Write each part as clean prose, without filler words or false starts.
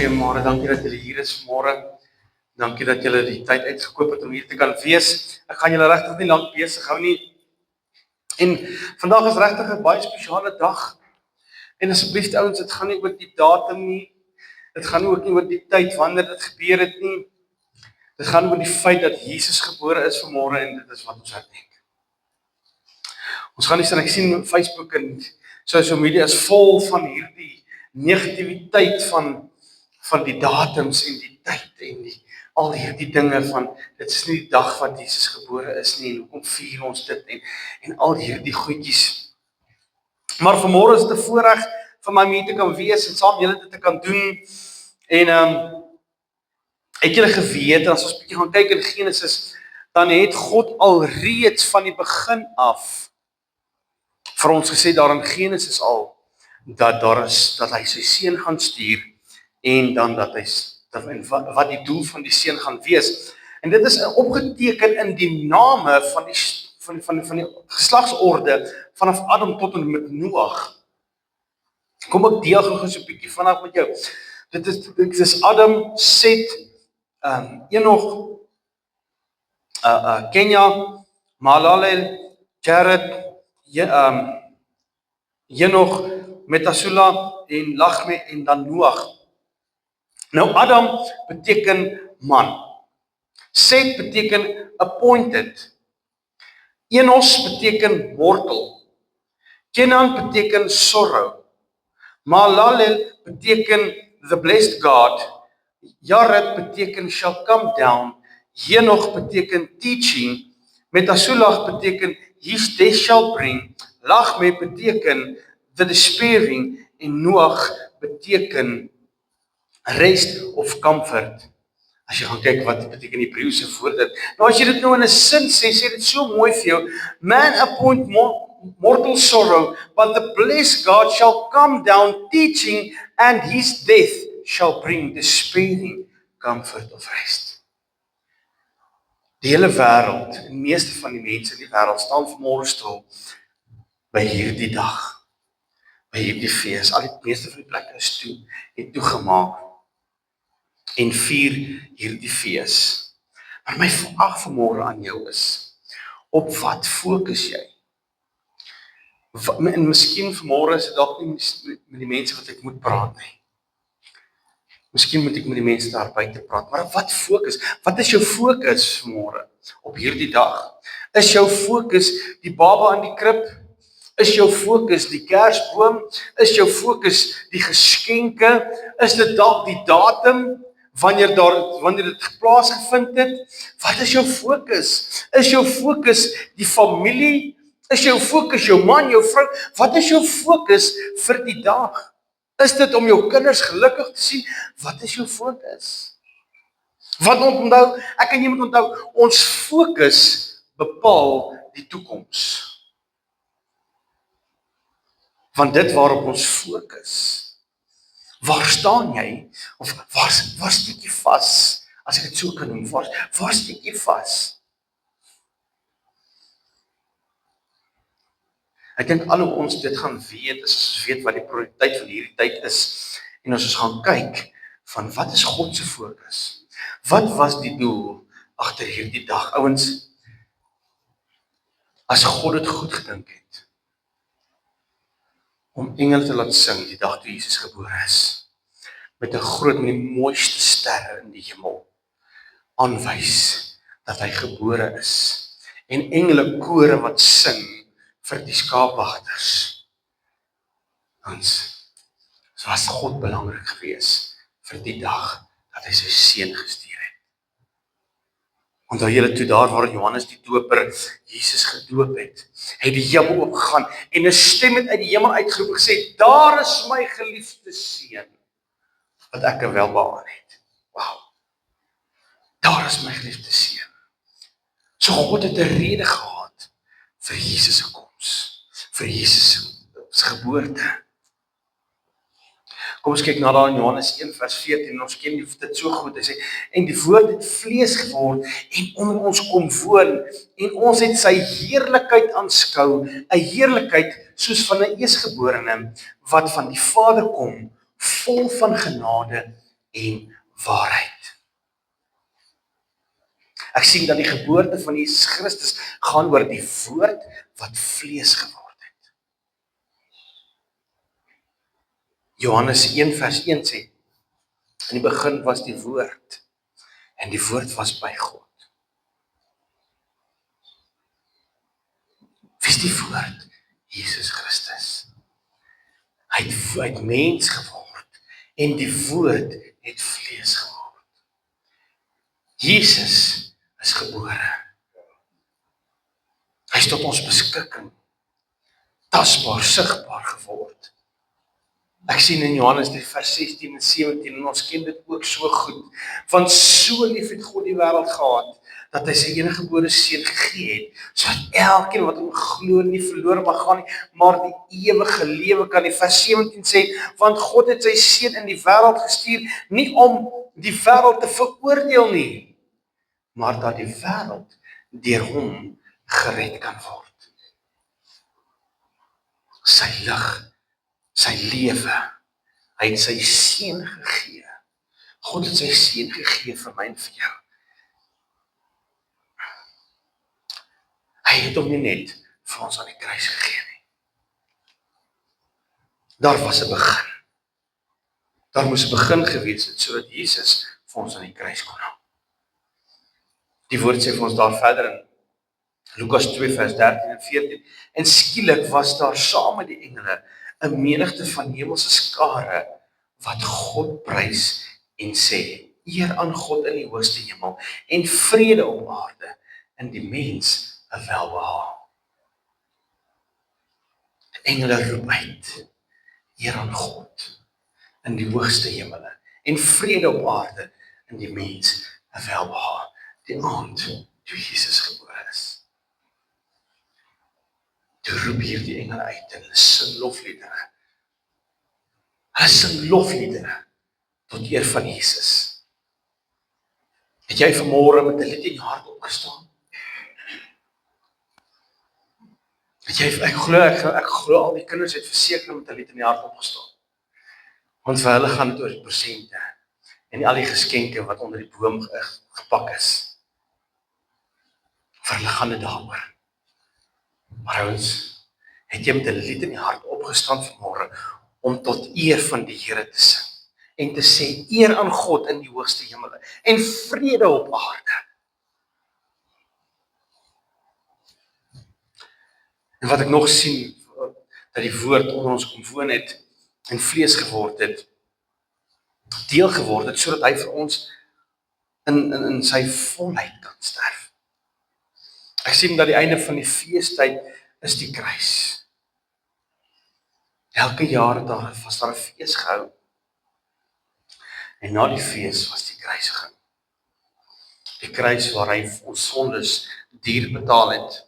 Goeiemôre, dankie dat julle hier is vanmôre. Dankie dat julle die tyd uitgekoop het om hier te kan wees. Ek gaan julle regtig nie lank besig hou nie. En vandag is regtig 'n baie spesiale dag. En asseblief ouens, dit gaan nie oor die datum nie. Dit gaan ook nie oor die tyd wanneer dit gebeur het nie. Dit gaan oor die feit dat Jesus gebore is vanmôre en dit is wat ons herdenk. Ons gaan nie sien, ek sien Facebook en social media is vol van hierdie negativiteit van die datums en die tyd en al hierdie dinge van, dit is nie die dag wat Jesus gebore is nie, en hoekom vier ons dit, en al hierdie goedjies. Maar vanmôre is dit 'n voorreg vir my om hier te kan wees, en saam julle dit te kan doen, en het julle geweet, as ons bietjie gaan kyk in Genesis, dan het God alreeds van die begin af, vir ons gesê daar in Genesis al, dat hy sy seun gaan stuur, en dan wat die doel van die seun gaan wees. En dit is opgeteken in die name van die geslagsorde vanaf Adam tot en met Noag. Kom ek deel gou so 'n bietjie vanaf met jou. Dit is Adam, Set, Enoch, Kenya, Mahalalel, Jared, Enoch, Metasula en Lachme en dan Noag. Nou Adam beteken man. Set beteken appointed. Enos beteken mortal. Kenan beteken sorrow. Mahalalel beteken the blessed God. Jared beteken shall come down. Enoch beteken teaching. Metasula beteken his death shall bring. Lachme beteken the despairing. En Noag beteken rest of comfort. As jy gaan kyk wat beteken die Hebreëse woord dit. Nou as jy dit nou in 'n sin sê dit so mooi vir jou. Man appoint mortal sorrow, but the blessed God shall come down teaching, and his death shall bring despairing comfort of rest. Die hele wêreld, die meeste van die mense in die wêreld staan vanmôre stil by hierdie dag, by hierdie fees. Al die meeste van die plekke is toe, het toegemaak en vier hierdie fees. Maar my vraag vanmôre aan jou is, op wat fokus jy? En miskien vanmôre is dit dalk nie met die mense wat ek moet praat nie. Miskien moet ek met die mense daar buite praat, maar op wat fokus? Wat is jou fokus vanmôre op hierdie dag? Is jou fokus die baba in die krib? Is jou fokus die kersboom? Is jou fokus die geskenke? Is dit dalk die datum wanneer dit plaasgevind het? Wat is jou fokus? Is jou fokus die familie? Is jou fokus jou man, jou vrou? Wat is jou fokus vir die dag? Is dit om jou kinders gelukkig te sien? Wat is jou fokus? Wat onthou, ek en jy moet onthou, ons fokus bepaal die toekoms. Want dit waarop ons fokus, waar staan jy? Of waar steek jy vas? As ek dit so kan noem, waar steek jy vas? Ek dink al hoe ons dit gaan weet, as ons weet wat die prioriteit van hierdie tyd is, en as ons gaan kyk, van wat is God se fokus? Wat was die doel agter hierdie dag? Ouens, as God dit goed gedink het, om engele te laat sing die dag toe Jesus gebore is, met die mooiste sterre in die hemel, aanwys dat hy gebore is, en engele kore wat sing vir die skaapwagters. So was God belangrik geweest vir die dag dat hy sy seun gestuur het. Onthou julle toe daar waar Johannes die Doper Jesus gedoop het, hy die hemel oopgegaan en 'n stem het uit die hemel uitgeroep en gesê, daar is my geliefde seun wat ek welbehaag het. Wow. Daar is my geliefde seun. So God het 'n rede gehad vir Jesus se koms, vir Jesus se geboorte. Kom ons kyk na daar in Johannes 1 vers 14, ons ken dit so goed, hy sê, en die woord het vlees geword, en onder ons kom woon, en ons het sy heerlikheid aanskou, 'n heerlikheid soos van 'n eerstgeborene, wat van die Vader kom, vol van genade en waarheid. Ek sien dat die geboorte van Jesus Christus gaan oor die woord wat vlees geword het. Johannes 1 vers 1 sê, in die begin was die woord, en die woord was by God. Wie is die woord? Jesus Christus. Hy het mens geword, en die woord het vlees geword. Jesus is gebore. Hy is tot ons beskikking, tasbaar, sigbaar geword. Ek sien in Johannes 3 vers 16 en 17, en ons ken dit ook so goed, want so lief het God die wêreld gehad, dat hy sy enige gebore seun gegee het, sodat elkeen wat hom glo nie verlore mag gaan nie, maar die ewige lewe kan hê. Vers 17 sê, want God het sy seun in die wêreld gestuur, nie om die wêreld te veroordeel nie, maar dat die wêreld deur hom gered kan word. Sy lig, sy lewe, hy het sy seun gegee. God het sy seun gegee vir my en vir jou. Hy het hom nie net vir ons aan die kruis gegee nie. Daar was 'n begin. Daar moes 'n begin gewees het, sodat Jesus vir ons aan die kruis kon hang. Die woord sê vir ons daar verder in Lukas 2 vers 13 en 14, en skielik was daar saam met die engele 'n menigte van hemelse skare wat God prys en sê, eer aan God in die hoogste hemel en vrede op aarde in die mens 'n welbehae. Engele roep uit, eer aan God in die hoogste hemele en vrede op aarde in die mens 'n welbehae. Die aand toe Jesus gebore is. Toe roep hier die engele uit en hulle sing lofliedere. Hulle sing lofliedere tot eer van Jesus. Het jy vanmôre met 'n lied in jou hart opgestaan? Het jy, ek glo al die kinders het verseker met 'n lied in die hart opgestaan. Want vir hulle gaan dit oor die persente en al die geskenke wat onder die boom gepak is. Vir hulle gaan dit daaroor. Maar ouens, het jy met 'n lied in die hart opgestaan vanmôre om tot eer van die Here te sing en te sê eer aan God in die hoogste hemele en vrede op aarde. En wat ek nog sien, dat die woord onder ons kom woon het en vlees geword het, deel geword het, sodat hy vir ons in sy volheid kan sterf. Ek sien dat die einde van die feestyd is die kruis. Elke jaar was daar 'n fees gehou. En na die fees was die kruisiging. Die kruis waar hy ons sondes duur betaal het.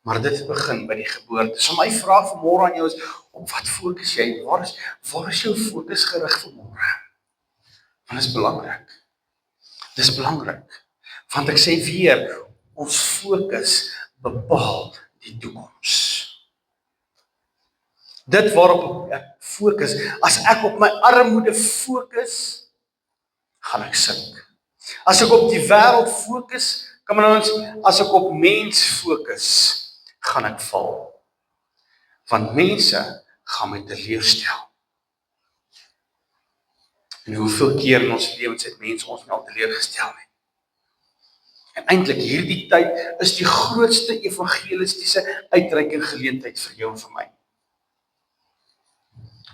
Maar dit begin by die geboorte. So my vraag vanmôre aan jou is, op wat fokus jy? Waar is jou fokus gerig vanmôre? Want dit is belangrik. Dis belangrik. Want ek sê weer, ons fokus bepaal die toekoms. Dit waarop ek fokus, as ek op my armoede fokus, gaan ek sink. As ek op die wêreld fokus, as ek op mens fokus, gaan ek val. Want mense gaan my teleurstel. En hoeveel keer in ons lewens het mense ons al teleurgestel nie. En eintlik hierdie tyd is die grootste evangelistiese uitreiking geleentheid vir jou en vir my.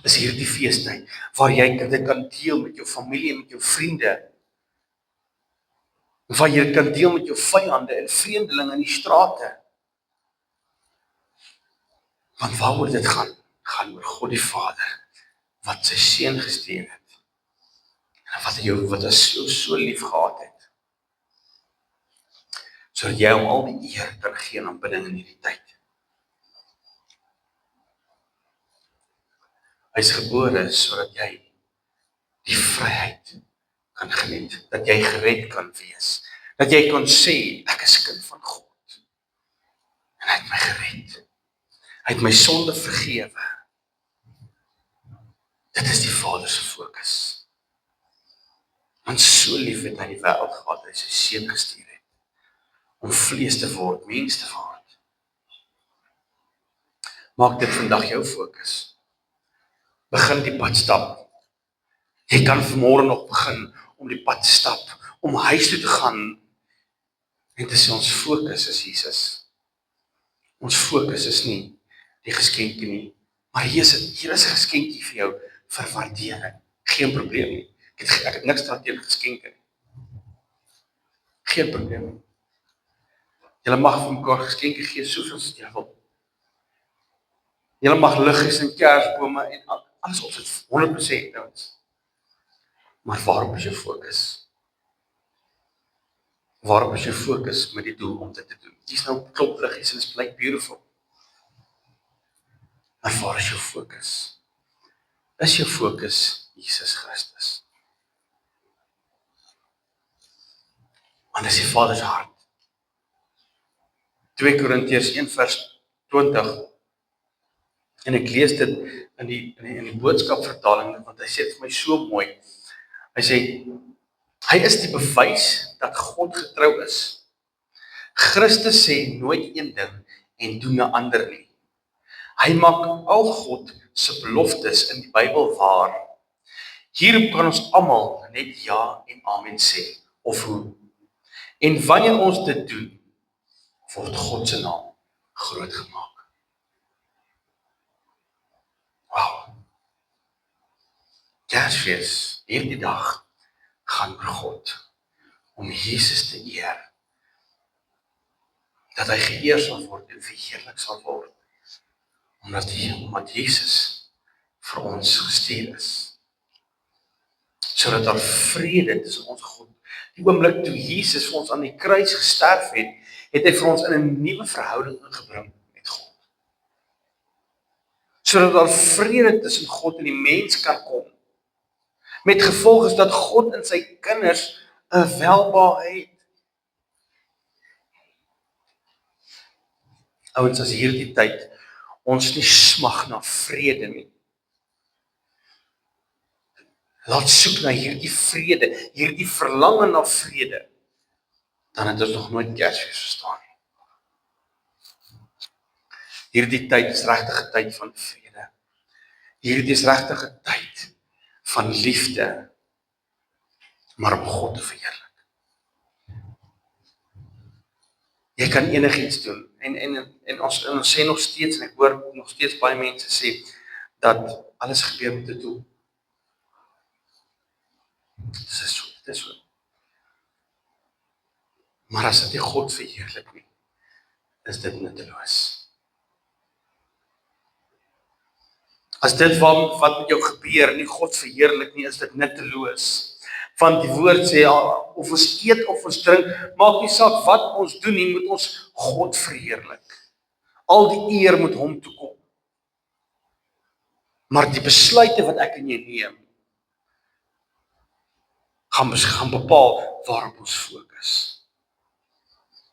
Is hierdie feestyd waar jy dit kan deel met jou familie en met jou vriende. Waar jy dit kan deel met jou vyande en vreemdelinge in die strate. Want waaroor dit gaan oor God die Vader, wat sy seun gestuur het. En wat jou so lief gehad het. Sodat jy hom al die eer kan gee en aanbidding in hierdie tyd. Hy is gebore sodat jy die vryheid kan geniet, dat jy gered kan wees, dat jy kan sê, ek is kind van God, en hy het my gered, hy het my sonde vergewe. Dit is die Vader se fokus. Want so lief het hy die wêreld gehad, dat hy sy seun gestuur het, om vlees te word, mens te word. Maak dit vandag jou fokus. Begin die pad stap. Jy kan vanmôre nog begin om die pad te stap, om huis toe te gaan, en te sê ons fokus is Jesus. Ons fokus is nie die geskenke nie, maar hier is 'n geskenkie vir jou, vir waardering. Geen probleem nie. Ek het niks daarteen geskenke nie. Geen probleem nie. Julle mag vir mekaar geskenke gee, soveel as jy wil. Julle mag liggies en kersbome en alles opsit, 100% ouens. Maar waarop is jou fokus? Waarop is jou fokus met die doel om dit te doen? Dis nou klop liggies en dit blyk beautiful. Maar waar is jou fokus? Is jou fokus Jesus Christus? Want dis die Vader se hart. 2 Korintiërs 1 vers 20. En ek lees dit in die boodskapvertaling, want hy sê dit vir my so mooi. Hy sê, hy is die bewys dat God getrou is. Christus sê nooit een ding en doen 'n ander nie. Hy maak al God se beloftes in die Bybel waar. Hierop kan ons almal net ja en amen sê, of hoe. En wanneer ons dit doen, word God se naam groot gemaak. Wow. Kersfees, hierdie dag, gaan oor God, om Jesus te eer. Dat hy geëer sal word en verheerlik sal word. Omdat Jesus vir ons gestuur is. Sodat daar vrede tussen ons God. Die oomblik toe Jesus vir ons aan die kruis gesterf het, het hy vir ons in 'n nuwe verhouding ingebring met God. Sodat daar vrede tussen God en die mens kan kom. Met gevolg is dat God en sy kinders 'n welbehae het. Ouens, as hierdie tyd ons nie smag na vrede nie. Laat soek na hierdie vrede, hierdie verlange na vrede, dan het ons nog nooit Kersfees verstaan nie. Hierdie tyd is regtig 'n tyd van vrede. Hierdie is regtig 'n tyd van liefde, maar om God te verheerlik. Jy kan enigiets doen, en ons sê nog steeds, en ek hoor nog steeds baie mense sê, dat alles gebeur met 'n doel. Dit is so. Maar as dit nie God verheerlik nie, is dit nutteloos. As dit wat met jou gebeur nie God verheerlik nie, is dit nutteloos. Want die woord sê, of ons eet of ons drink, maak nie saak wat ons doen nie, moet ons God verheerlik. Al die eer moet hom toe kom. Maar die besluite wat ek en jy neem, gaan bepaal waarop ons fokus.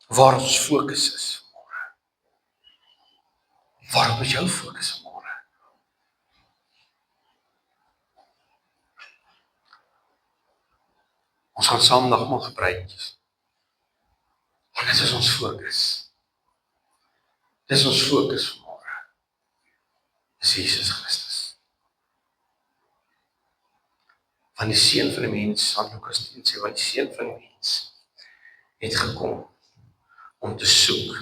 Waar ons fokus is vanmôre. Waarop is jou fokus vanmôre? Ons gaan saam nagmaal gebruik. Want dit is ons fokus. Dit is ons fokus vanmôre. Dis Jesus Christus. Van die seun van die mens, aan Lukas 10 sê, want die seun van die mens het gekom om te soek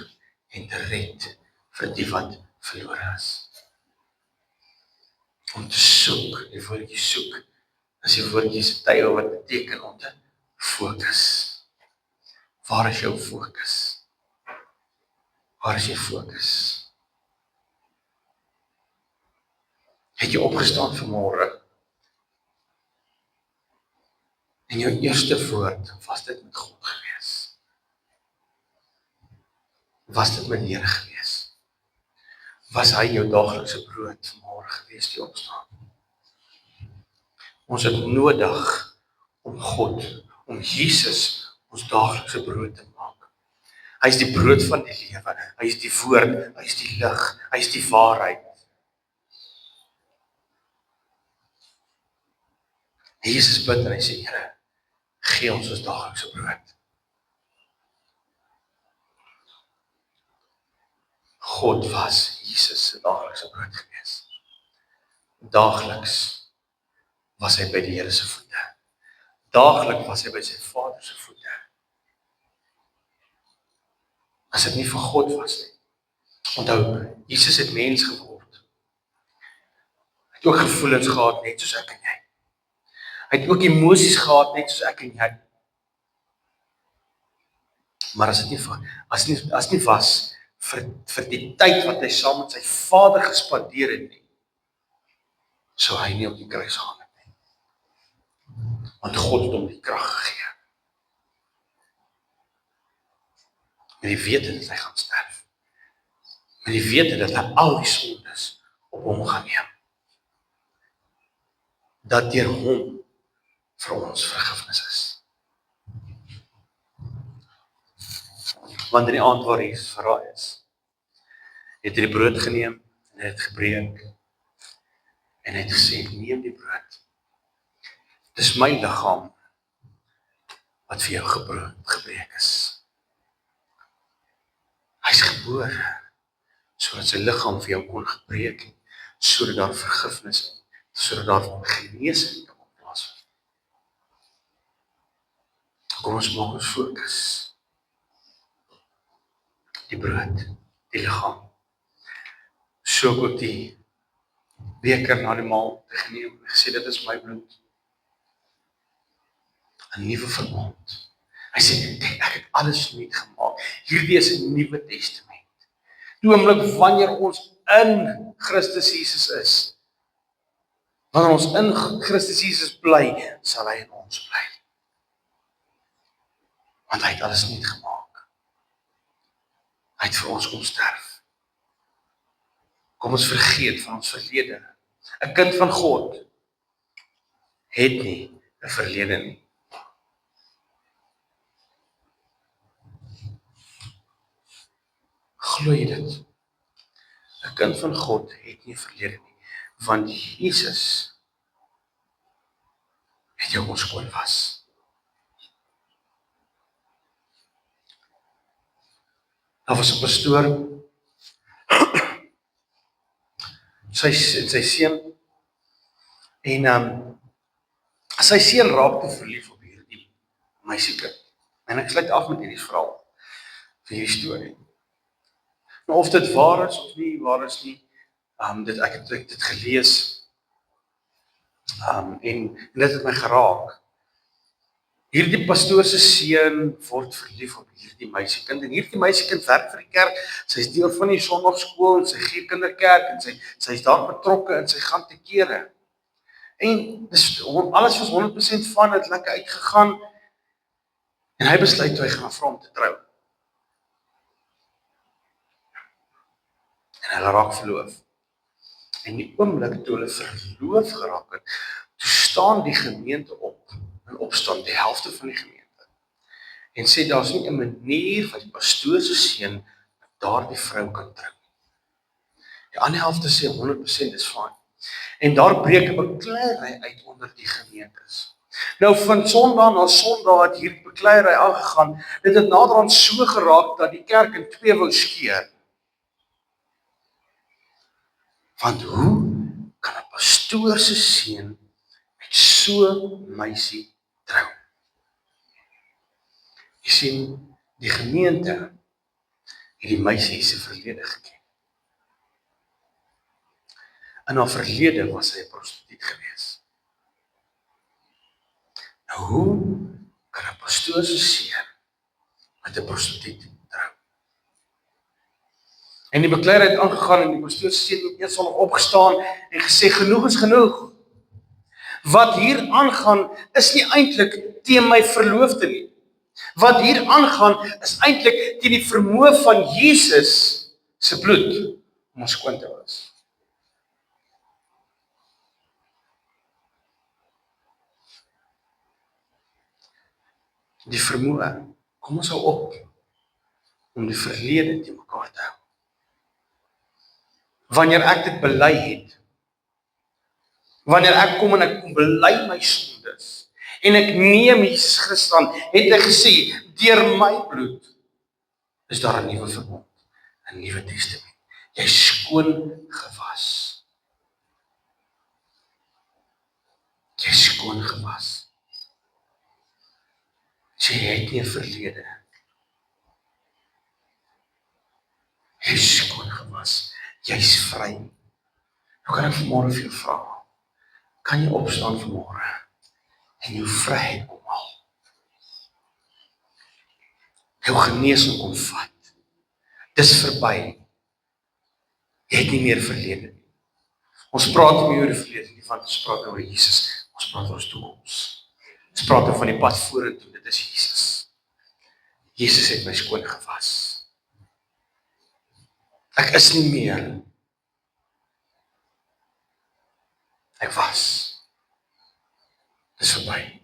en te red vir die wat verlore is. Om te soek, die woordjie soek, is die woordjie se tye wat beteken om te fokus. Waar is jou fokus? Waar is jou fokus? Het jy opgestaan vanmôre? En jou eerste woord, was dit met God gewees? Was dit met die Here gewees? Was hy jou daaglikse brood vanmôre gewees die opstaan? Ons het nodig om God, om Jesus ons daaglikse brood te maak. Hy is die brood van die lewe, hy is die woord, hy is die lig, hy is die waarheid. Jesus bid en hy sê, Here, gee ons ons daaglikse brood. God was Jesus se daaglikse brood gewees. Daagliks was hy by die Here se voete. Daagliks was hy by sy Vader se voete. As dit nie vir God was nie. Onthou, Jesus het mens geword. Hy het ook gevoelens gehad, net soos ek en jy. Hy het ook emosies gehad, net soos ek en jy. Maar as dit nie was vir die tyd wat hy saam met sy Vader gespandeer het nie, sou hy nie op die kruis gehang het nie. Want God het hom die krag gegee. Met die wete dat hy gaan sterf. Met die wete dat hy al die sondes op hom gaan neem. Dat deur hom vir ons vergifnis is. Wanneer die aand waar Jesus verraai is, het hy die brood geneem en hy het gebreek en hy het gesê, neem die brood. Dis my liggaam wat vir jou gebreek is. Hy is gebore sodat sy liggaam vir jou kon gebreek het, sodat daar vergifnis is, sodat daar genesing kan plaasvind. Kom ons maak ons fokus. Die brood, die liggaam. So ook die beker na die maal te geneem en gesê, dit is my bloed. 'n nuwe verbond. Hy sê, kyk, ek het alles nuut gemaak. Hierdie is 'n nuwe testament. Die oomblik wanneer ons in Christus Jesus is, wanneer ons in Christus Jesus bly, sal hy in ons bly. Want hy het alles nuut gemaak. Hy het vir ons kom sterf. Kom ons vergeet van ons verlede. 'n kind van God het nie 'n verlede nie. Glo jy dit? 'n kind van God het nie 'n verlede nie, want Jesus het jou ons skoon was. Daar was 'n pastoor, sy seun, en sy seun raak te verlief op hierdie meisiekind. En ek sluit af met hierdie verhaal, vir hierdie storie. Nou of dit waar is of nie waar is nie, ek het dit gelees, en dit het my geraak. Hierdie pastoor se seun word verlief op hierdie meisiekind, en hierdie meisiekind werk vir die kerk, sy is deel van die sondagskool, en sy gee kinderkerk, en sy is daar betrokke, en sy gaan te kere. En alles was 100% van, het lekker uitgegaan, en hy besluit toe hy gaan vra om te trou. En hulle raak verloof. En die oomblik toe hulle verloof geraak het, toe staan die gemeente op, in opstand, die helfte van die gemeente, en sê, daar is nie 'n manier wat die pastoor se seun met daardie vrou kan trou. Die ander helfte sê 100% is fyn. En daar breek 'n bekleierery uit onder die gemeentes. Nou van Sondag na Sondag het hierdie bekleierery aangegaan, dit het naderhand so geraak dat die kerk in twee wou skeur. Want hoe kan 'n pastoor se seun met so 'n meisie trou? Jy sien, die gemeente het die meisie se verlede geken. In haar verlede was sy 'n prostituut gewees. Nou hoe kan 'n pastoor se seun met 'n prostituut trou? En die bekleierery het aangegaan en die pastoor se seun het eers al opgestaan en gesê, genoeg is genoeg. Wat hier aangaan is nie eintlik teen my verloofde nie. Wat hier aangaan is eintlik teen die vermoë van Jesus se bloed om ons skoon te was. Die vermoë, kom ons hou op om die verlede te mekaar te hou. Wanneer ek dit bely het, wanneer ek kom en ek kom bely my sondes, En ek neem Jesus Christus aan, het hy gesê, deur my bloed is daar 'n nuwe verbond, 'n nuwe testament. Jy is skoon gewas. Jy is skoon gewas. Jy het nie 'n verlede. Jy is skoon gewas. Jy is vry. Nou kan ek vanmôre vir jou vra, kan jy opstaan vanmôre en jou vryheid kom haal? Jou genesing kom vat. Dis verby. Jy het nie meer verlede nie. Ons praat nie meer oor die verlede nie, want ons praat oor Jesus. Ons praat oor ons toekoms. Ons praat oor van die pad vorentoe, dit is Jesus. Jesus het my skoon gewas. Ek is nie meer. Ek was. Dis verby.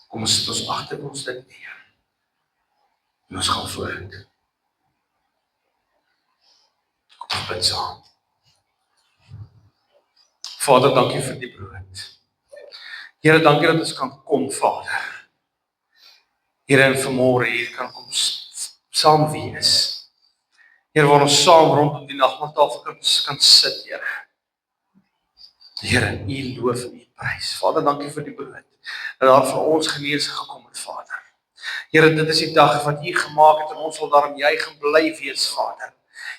Kom ons sit ons agter ons dit neer. En ons gaan vorentoe. Kom ons bid saam. Vader, dankie vir die brood. Here, dankie dat ons kan kom, Vader. Here, en vanmôre hier kan kom saam wees. Here, waar ons saam rondom die nagmaaltafel kan sit, Here. Here, U loof en U prys. Vader, dankie vir die brood. Dat daar vir ons genesing gekom het, Vader. Here, dit is die dag wat U gemaak het en ons sal daarom juig en bly wees, Vader.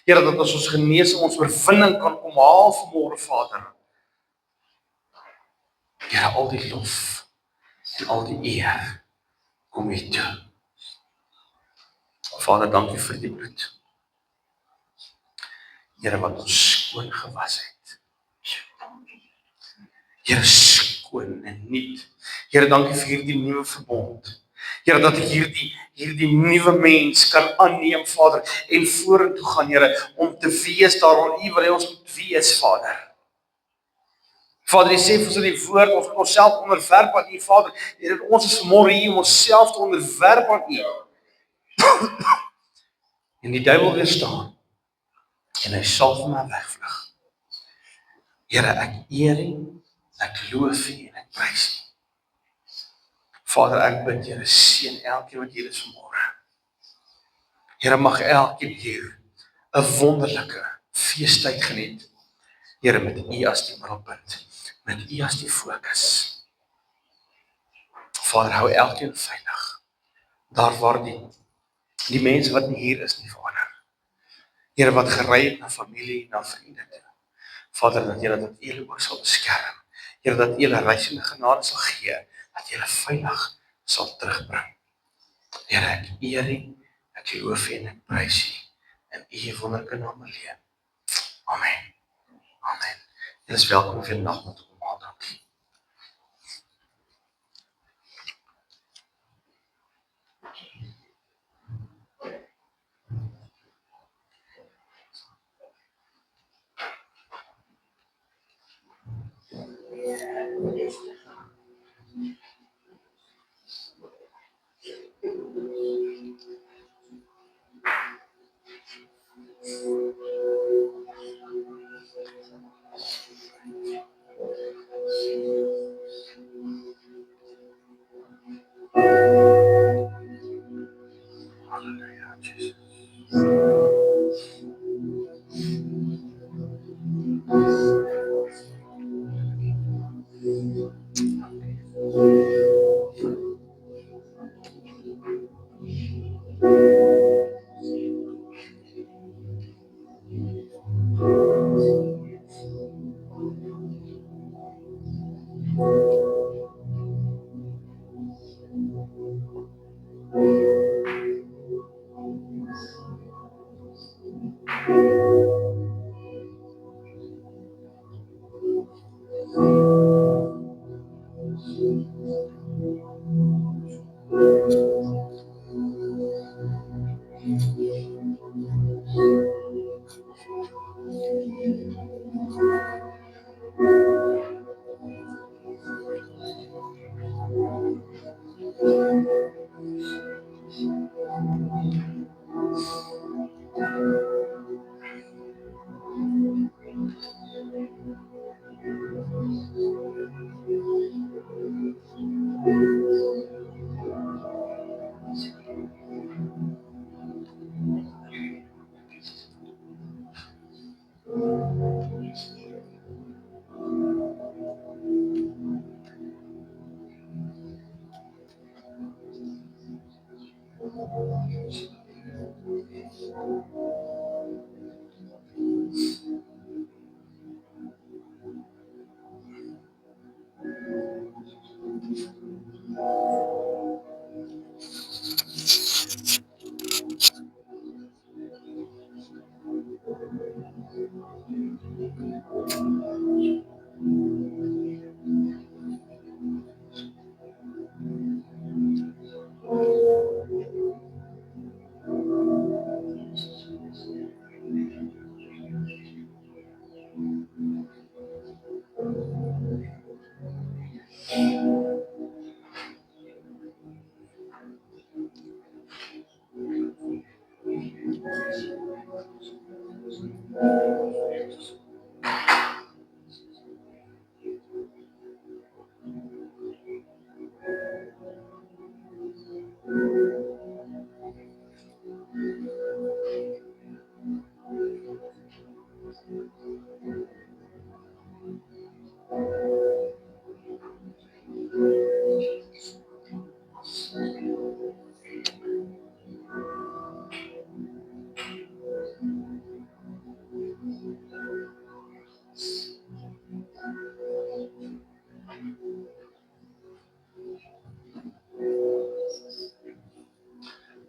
Here, dat ons genesing, ons oorwinning kan kom haal vanmôre, Vader. Here, al die lof en al die eer kom U toe. Vader, dankie vir die bloed. Here, wat ons skoon gewas het. Here, skoon en nuut. Here, dankie vir hierdie nuwe verbond. Here, dat hierdie nuwe mens kan aanneem, Vader, en vorentoe gaan, Here, om te wees daar waar U wil hê ons moet wees, Vader. Vader, U sê vir ons in die woord, ons moet onsself onderwerp aan U, Vader. Here, ons is vanmôre hier om onsself te onderwerp aan U. En die duiwel weerstaan. En hy sal van my wegvlug. Here, ek eer U, ek loof U en ek prys U. Vader, ek bid, Here, seën elkeen wat hier is vanmôre. Here, mag elkeen hier 'n wonderlike feestyd geniet. Here, met U as die middelpunt, met U as die fokus. Vader, hou elkeen veilig. Daar waar die mense wat nie hier is nie, Vader. Here, wat gery het na familie, na vriende toe. Vader, dat Here, dat U hulle ook sal beskerm. Here, dat U hulle reisende genade sal gee, dat U hulle veilig sal terugbring. Here, ek eer U, ek loof U en ek prys U in U wonderlike naam alleen. Amen. Amen. Julle is welkom vir die nagmaal toe kom haal, dankie.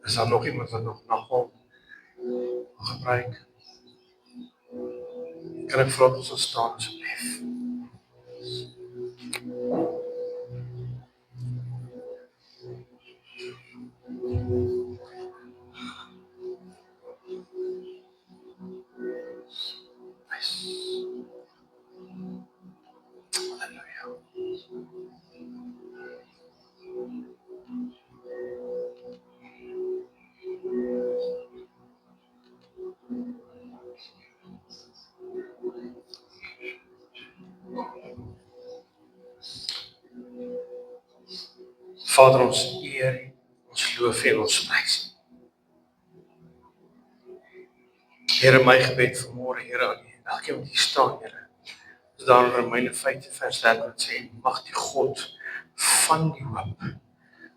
Is daar nog iemand wat nog nagal gebruik? Kan ek vra dat ons staan asseblief? Halleluja. Vader, ons eer, ons loof en ons prys. Here, my gebed vanmôre, Here, aan U, elkeen wat hier staan, Here, is daar in Romeine 5:13 wat sê, mag die God van die hoop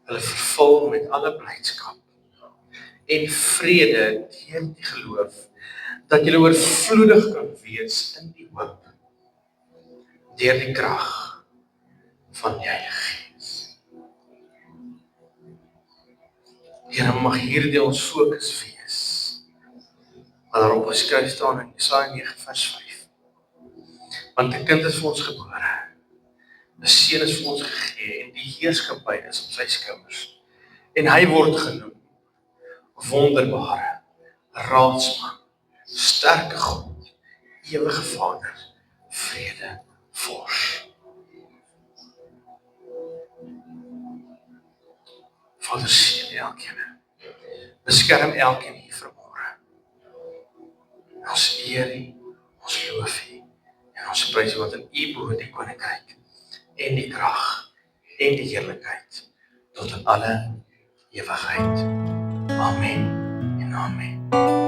hulle vervul met alle blydskap en vrede deur die geloof, dat julle oorvloedig kan wees in die hoop, deur die krag van die Heilige Gees. Here, mag hierdie ons fokus wees, wat daarop geskryf staan in Jesaja 9:5. Want 'n kind is vir ons gebore, 'n seun is vir ons gegee, en die heerskappy is op sy skouers. En hy word genoem Wonderbare, Raadsman, Sterke God, Ewige Vader, Vrede, Vors. Vader, seën elkeen. Beskerm elkeen hier vanmôre. Ons eer U, ons loof U, en ons prys U, want in U behoort die koninkryk en die krag en die heerlikheid tot in alle ewigheid. Amen en amen.